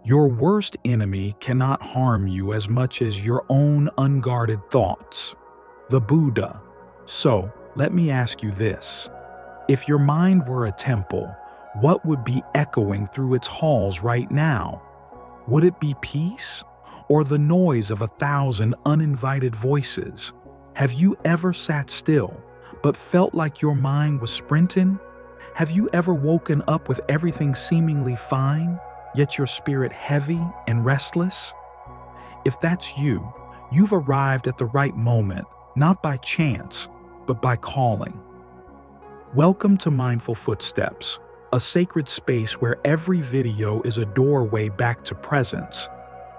Your worst enemy cannot harm you as much as your own unguarded thoughts. The Buddha. So, let me ask you this. If your mind were a temple, what would be echoing through its halls right now? Would it be peace or the noise of 1,000 uninvited voices? Have you ever sat still but felt like your mind was sprinting? Have you ever woken up with everything seemingly fine, yet your spirit heavy and restless? If that's you, you've arrived at the right moment, not by chance, but by calling. Welcome to Mindful Footsteps, a sacred space where every video is a doorway back to presence,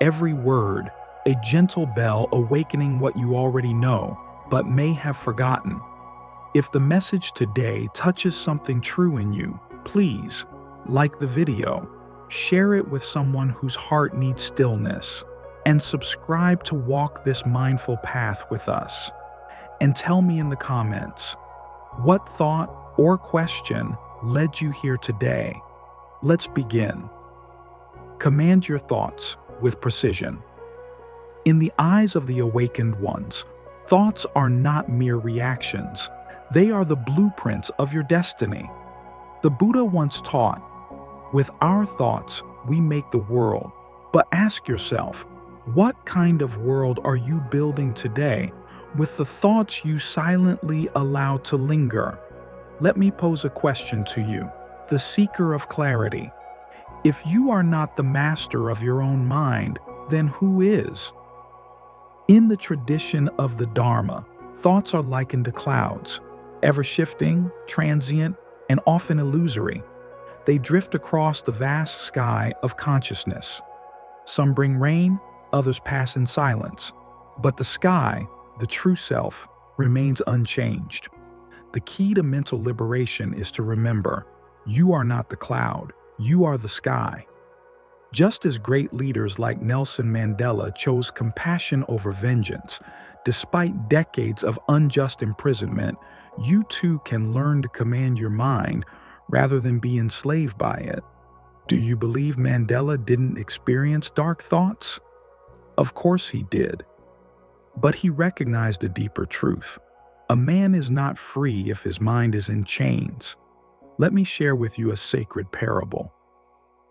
every word a gentle bell awakening what you already know but may have forgotten. If the message today touches something true in you, please like the video, share it with someone whose heart needs stillness, and subscribe to walk this mindful path with us. And tell me in the comments, what thought or question led you here today? Let's begin. Command your thoughts with precision. In the eyes of the awakened ones, thoughts are not mere reactions. They are the blueprints of your destiny. The Buddha once taught, with our thoughts, we make the world. But ask yourself, what kind of world are you building today with the thoughts you silently allow to linger? Let me pose a question to you, the seeker of clarity. If you are not the master of your own mind, then who is? In the tradition of the Dharma, thoughts are likened to clouds, ever-shifting, transient, and often illusory. They drift across the vast sky of consciousness. Some bring rain, others pass in silence. But the sky, the true self, remains unchanged. The key to mental liberation is to remember, you are not the cloud, you are the sky. Just as great leaders like Nelson Mandela chose compassion over vengeance, despite decades of unjust imprisonment, you too can learn to command your mind rather than be enslaved by it. Do you believe Mandela didn't experience dark thoughts? Of course he did. But he recognized a deeper truth. A man is not free if his mind is in chains. Let me share with you a sacred parable.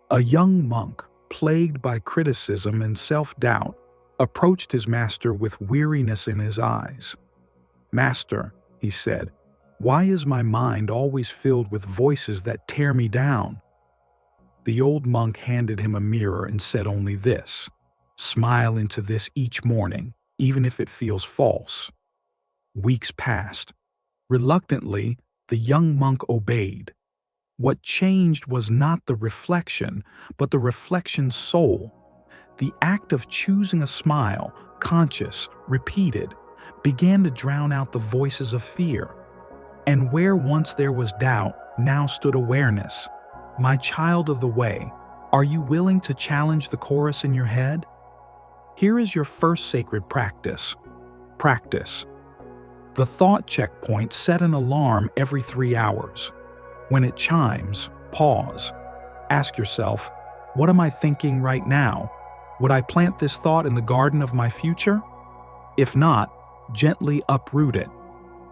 A young monk, plagued by criticism and self-doubt, approached his master with weariness in his eyes. "Master," he said, "why is my mind always filled with voices that tear me down?" The old monk handed him a mirror and said only this, "Smile into this each morning, even if it feels false." Weeks passed. Reluctantly, the young monk obeyed. What changed was not the reflection, but the reflection's soul. The act of choosing a smile, conscious, repeated, began to drown out the voices of fear. And where once there was doubt, now stood awareness. My child of the way, are you willing to challenge the chorus in your head? Here is your first sacred practice. Practice. The thought checkpoint set an alarm every 3 hours. When it chimes, pause. Ask yourself, what am I thinking right now? Would I plant this thought in the garden of my future? If not, gently uproot it.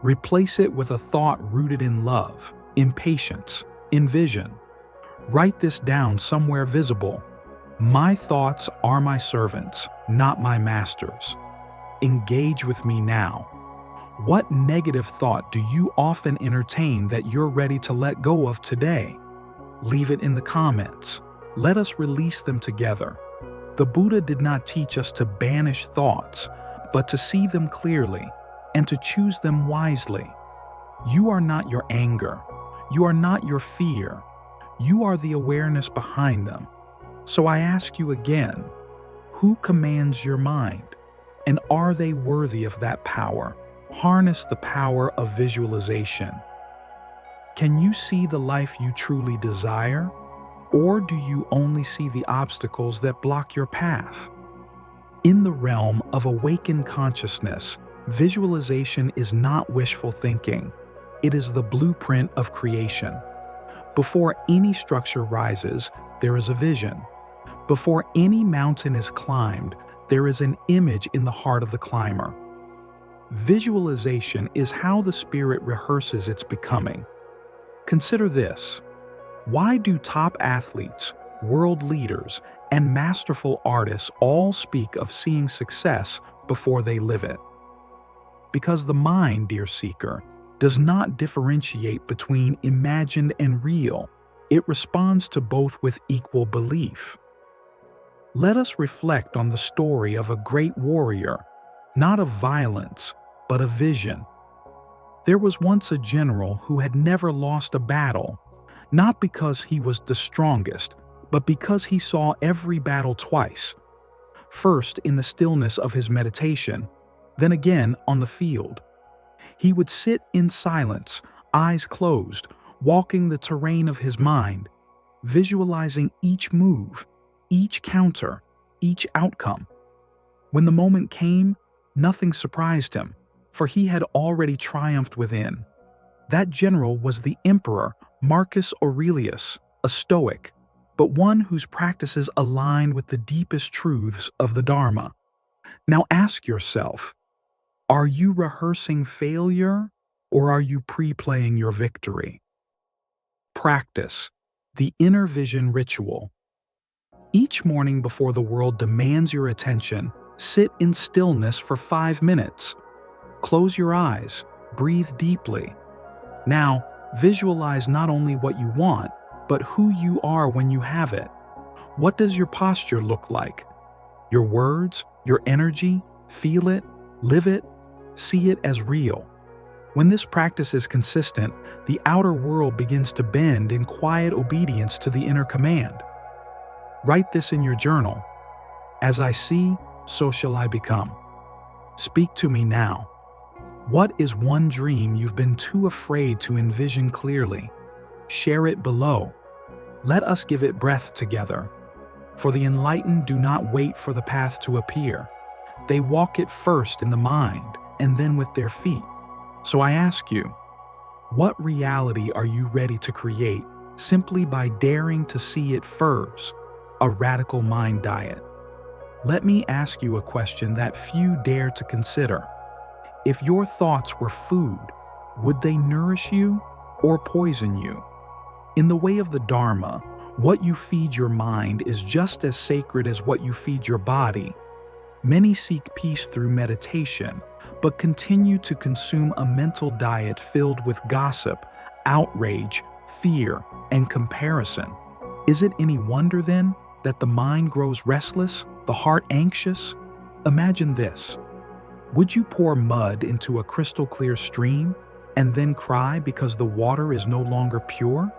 Replace it with a thought rooted in love, in patience, in vision. Write this down somewhere visible. My thoughts are my servants, not my masters. Engage with me now. What negative thought do you often entertain that you're ready to let go of today? Leave it in the comments. Let us release them together. The Buddha did not teach us to banish thoughts, but to see them clearly and to choose them wisely. You are not your anger. You are not your fear. You are the awareness behind them. So I ask you again, who commands your mind? And are they worthy of that power? Harness the power of visualization. Can you see the life you truly desire? Or do you only see the obstacles that block your path? In the realm of awakened consciousness, visualization is not wishful thinking. It is the blueprint of creation. Before any structure rises, there is a vision. Before any mountain is climbed, there is an image in the heart of the climber. Visualization is how the spirit rehearses its becoming. Consider this. Why do top athletes, world leaders, and masterful artists all speak of seeing success before they live it? Because the mind, dear seeker, does not differentiate between imagined and real. It responds to both with equal belief. Let us reflect on the story of a great warrior, not of violence, but of vision. There was once a general who had never lost a battle, not because he was the strongest, but because he saw every battle twice. First in the stillness of his meditation, then again on the field. He would sit in silence, eyes closed, walking the terrain of his mind, visualizing each move, each counter, each outcome. When the moment came, nothing surprised him, for he had already triumphed within. That general was the emperor Marcus Aurelius, a Stoic, but one whose practices aligned with the deepest truths of the Dharma. Now ask yourself, are you rehearsing failure or are you pre-playing your victory? Practice, the inner vision ritual. Each morning before the world demands your attention, sit in stillness for 5 minutes. Close your eyes, breathe deeply. Now, visualize not only what you want, but who you are when you have it. What does your posture look like? Your words, your energy, feel it, live it, see it as real. When this practice is consistent, the outer world begins to bend in quiet obedience to the inner command. Write this in your journal. As I see, so shall I become. Speak to me now. What is one dream you've been too afraid to envision clearly? Share it below. Let us give it breath together. For the enlightened do not wait for the path to appear. They walk it first in the mind and then with their feet. So I ask you, what reality are you ready to create simply by daring to see it first? A radical mind diet. Let me ask you a question that few dare to consider. If your thoughts were food, would they nourish you or poison you? In the way of the Dharma, what you feed your mind is just as sacred as what you feed your body. Many seek peace through meditation, but continue to consume a mental diet filled with gossip, outrage, fear, and comparison. Is it any wonder then that the mind grows restless, the heart anxious? Imagine this. Would you pour mud into a crystal clear stream and then cry because the water is no longer pure?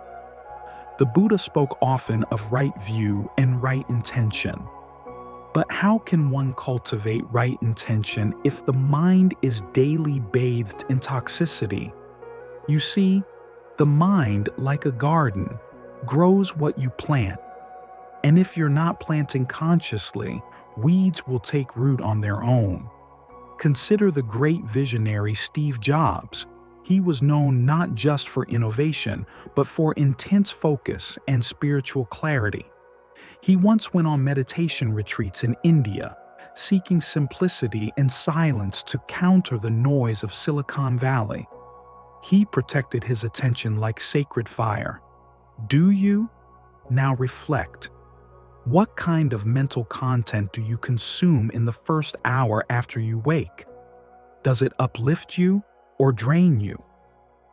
The Buddha spoke often of right view and right intention. But how can one cultivate right intention if the mind is daily bathed in toxicity? You see, the mind, like a garden, grows what you plant. And if you're not planting consciously, weeds will take root on their own. Consider the great visionary Steve Jobs. He was known not just for innovation, but for intense focus and spiritual clarity. He once went on meditation retreats in India, seeking simplicity and silence to counter the noise of Silicon Valley. He protected his attention like sacred fire. Do you? Now reflect. What kind of mental content do you consume in the first hour after you wake? Does it uplift you or drain you?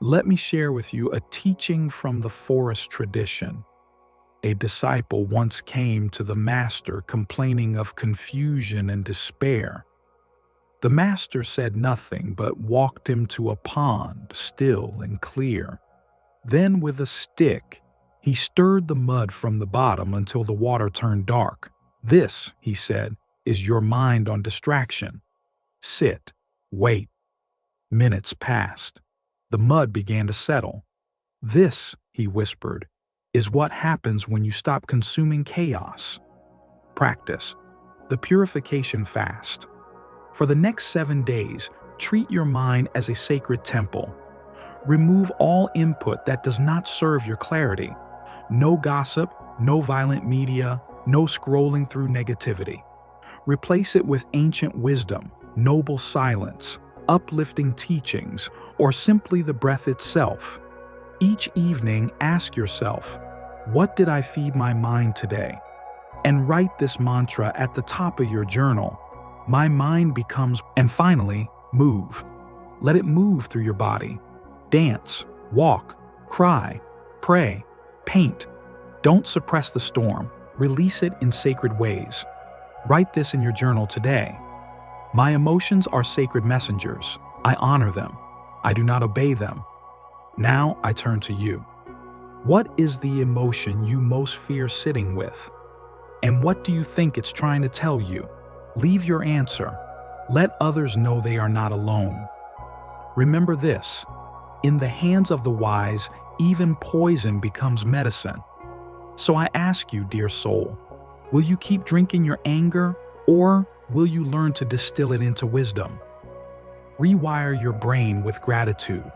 Let me share with you a teaching from the forest tradition. A disciple once came to the master complaining of confusion and despair. The master said nothing but walked him to a pond, still and clear. Then with a stick, he stirred the mud from the bottom until the water turned dark. This, he said, is your mind on distraction. Sit, wait. Minutes passed. The mud began to settle. This, he whispered, is what happens when you stop consuming chaos. Practice the purification fast. For the next 7 days, treat your mind as a sacred temple. Remove all input that does not serve your clarity. No gossip, no violent media, No scrolling through negativity. Replace it with ancient wisdom, noble silence, uplifting teachings, or simply the breath itself. Each evening, ask yourself, what did I feed my mind today? And write this mantra at the top of your journal. My mind becomes, and finally, move. Let it move through your body. Dance, walk, cry, pray, paint. Don't suppress the storm. Release it in sacred ways. Write this in your journal today. My emotions are sacred messengers. I honor them. I do not obey them. Now I turn to you. What is the emotion you most fear sitting with? And what do you think it's trying to tell you? Leave your answer. Let others know they are not alone. Remember this, in the hands of the wise, even poison becomes medicine. So I ask you, dear soul, will you keep drinking your anger, or will you learn to distill it into wisdom? Rewire your brain with gratitude.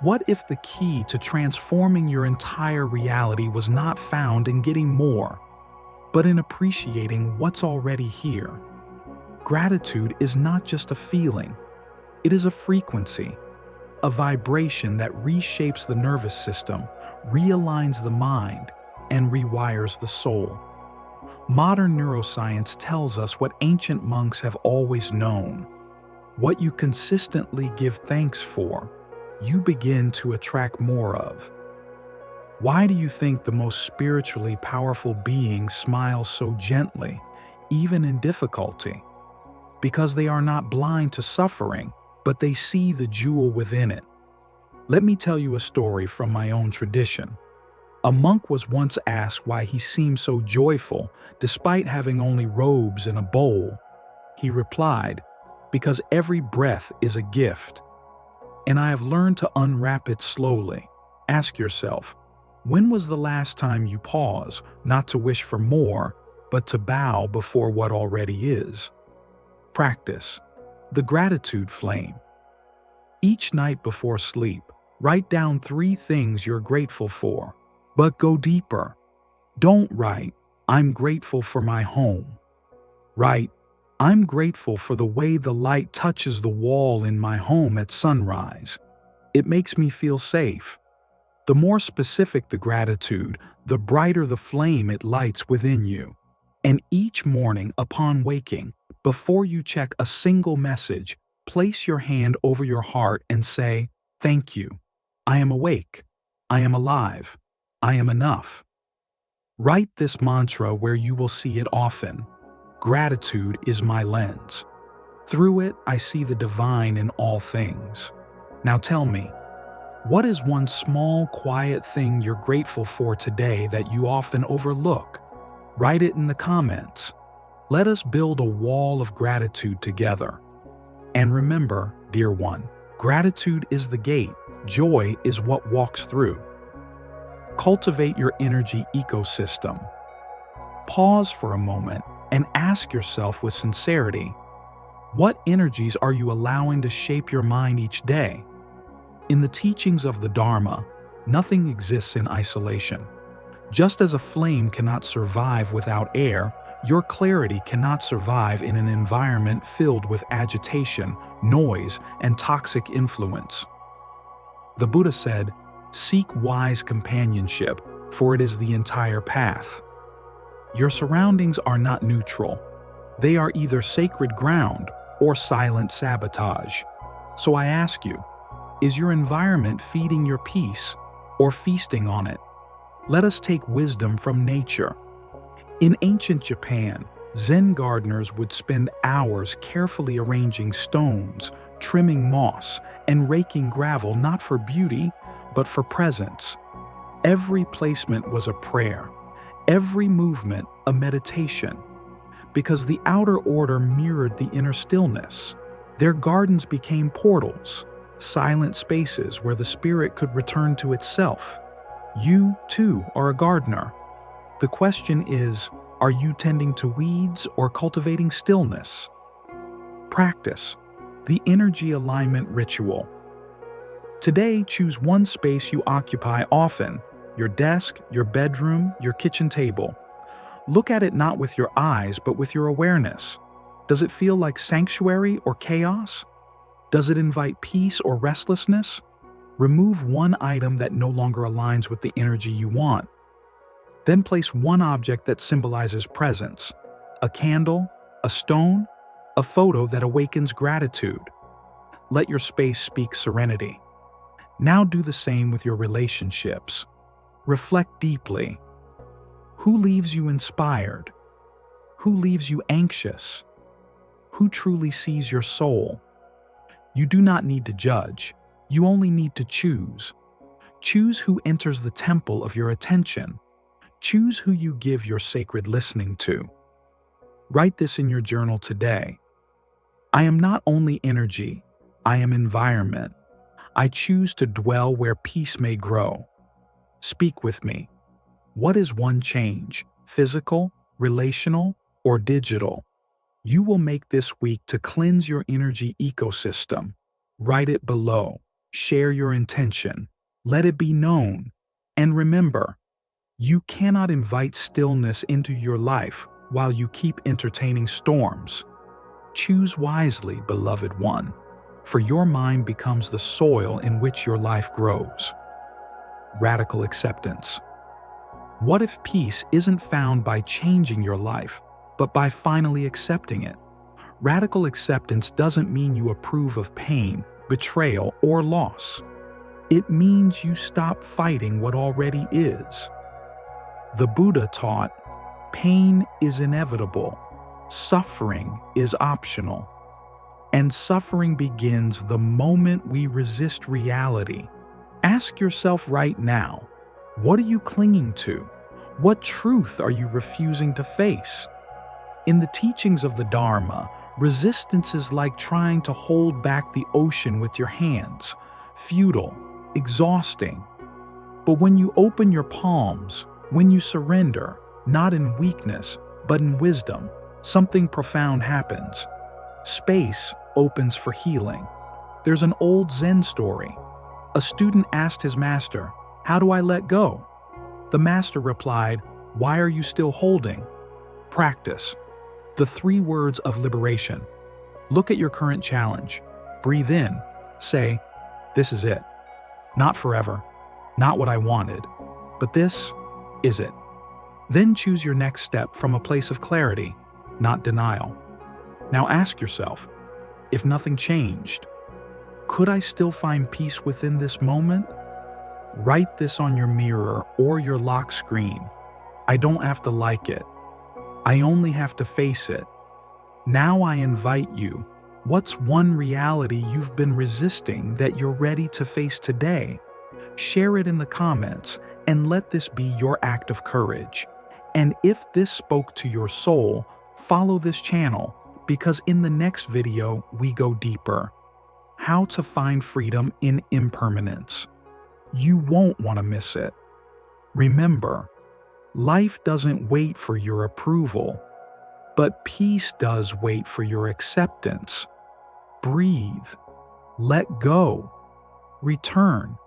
What if the key to transforming your entire reality was not found in getting more, but in appreciating what's already here? Gratitude is not just a feeling, it is a frequency, a vibration that reshapes the nervous system, realigns the mind, and rewires the soul. Modern neuroscience tells us what ancient monks have always known. What you consistently give thanks for, you begin to attract more of. Why do you think the most spiritually powerful beings smile so gently, even in difficulty? Because they are not blind to suffering, but they see the jewel within it. Let me tell you a story from my own tradition. A monk was once asked why he seemed so joyful despite having only robes and a bowl. He replied, because every breath is a gift. And I have learned to unwrap it slowly. Ask yourself, when was the last time you paused, not to wish for more, but to bow before what already is? Practice the gratitude flame. Each night before sleep, write down 3 things you're grateful for, but go deeper. Don't write, I'm grateful for my home. Write, I'm grateful for the way the light touches the wall in my home at sunrise. It makes me feel safe. The more specific the gratitude, the brighter the flame it lights within you. And each morning upon waking, before you check a single message, place your hand over your heart and say, thank you. I am awake. I am alive. I am enough. Write this mantra where you will see it often. Gratitude is my lens. Through it, I see the divine in all things. Now tell me, what is one small, quiet thing you're grateful for today that you often overlook? Write it in the comments. Let us build a wall of gratitude together. And remember, dear one, gratitude is the gate, joy is what walks through. Cultivate your energy ecosystem. Pause for a moment and ask yourself with sincerity, what energies are you allowing to shape your mind each day? In the teachings of the Dharma, nothing exists in isolation. Just as a flame cannot survive without air, your clarity cannot survive in an environment filled with agitation, noise, and toxic influence. The Buddha said, seek wise companionship, for it is the entire path. Your surroundings are not neutral. They are either sacred ground or silent sabotage. So I ask you, is your environment feeding your peace or feasting on it? Let us take wisdom from nature. In ancient Japan, Zen gardeners would spend hours carefully arranging stones, trimming moss, and raking gravel not for beauty, but for presence. Every placement was a prayer, every movement a meditation. Because the outer order mirrored the inner stillness, their gardens became portals, silent spaces where the spirit could return to itself. You, too, are a gardener. The question is, are you tending to weeds or cultivating stillness? Practice the energy alignment ritual. Today, choose one space you occupy often, your desk, your bedroom, your kitchen table. Look at it not with your eyes, but with your awareness. Does it feel like sanctuary or chaos? Does it invite peace or restlessness? Remove one item that no longer aligns with the energy you want. Then place one object that symbolizes presence: a candle, a stone, a photo that awakens gratitude. Let your space speak serenity. Now do the same with your relationships. Reflect deeply. Who leaves you inspired? Who leaves you anxious? Who truly sees your soul? You do not need to judge. You only need to choose. Choose who enters the temple of your attention. Choose who you give your sacred listening to. Write this in your journal today. I am not only energy, I am environment. I choose to dwell where peace may grow. Speak with me. What is one change, physical, relational, or digital, you will make this week to cleanse your energy ecosystem? Write it below. Share your intention. Let it be known. And remember, you cannot invite stillness into your life while you keep entertaining storms. Choose wisely, beloved one, for your mind becomes the soil in which your life grows. Radical acceptance. What if peace isn't found by changing your life, but by finally accepting it? Radical acceptance doesn't mean you approve of pain, betrayal, or loss. It means you stop fighting what already is. The Buddha taught, pain is inevitable, suffering is optional, and suffering begins the moment we resist reality. Ask yourself right now, what are you clinging to? What truth are you refusing to face? In the teachings of the Dharma, resistance is like trying to hold back the ocean with your hands, futile, exhausting. But when you open your palms, when you surrender, not in weakness, but in wisdom, something profound happens. Space opens for healing. There's an old Zen story. A student asked his master, "How do I let go?" The master replied, "Why are you still holding?" Practice. The 3 words of liberation. Look at your current challenge. Breathe in. Say, "This is it. Not forever. Not what I wanted. But this is it." Then choose your next step from a place of clarity, not denial. Now ask yourself, if nothing changed, could I still find peace within this moment? Write this on your mirror or your lock screen. I don't have to like it. I only have to face it. Now I invite you, what's one reality you've been resisting that you're ready to face today? Share it in the comments and let this be your act of courage. And if this spoke to your soul, follow this channel, because in the next video we go deeper. How to find freedom in impermanence. You won't want to miss it. Remember, life doesn't wait for your approval, but peace does wait for your acceptance. Breathe, let go, return,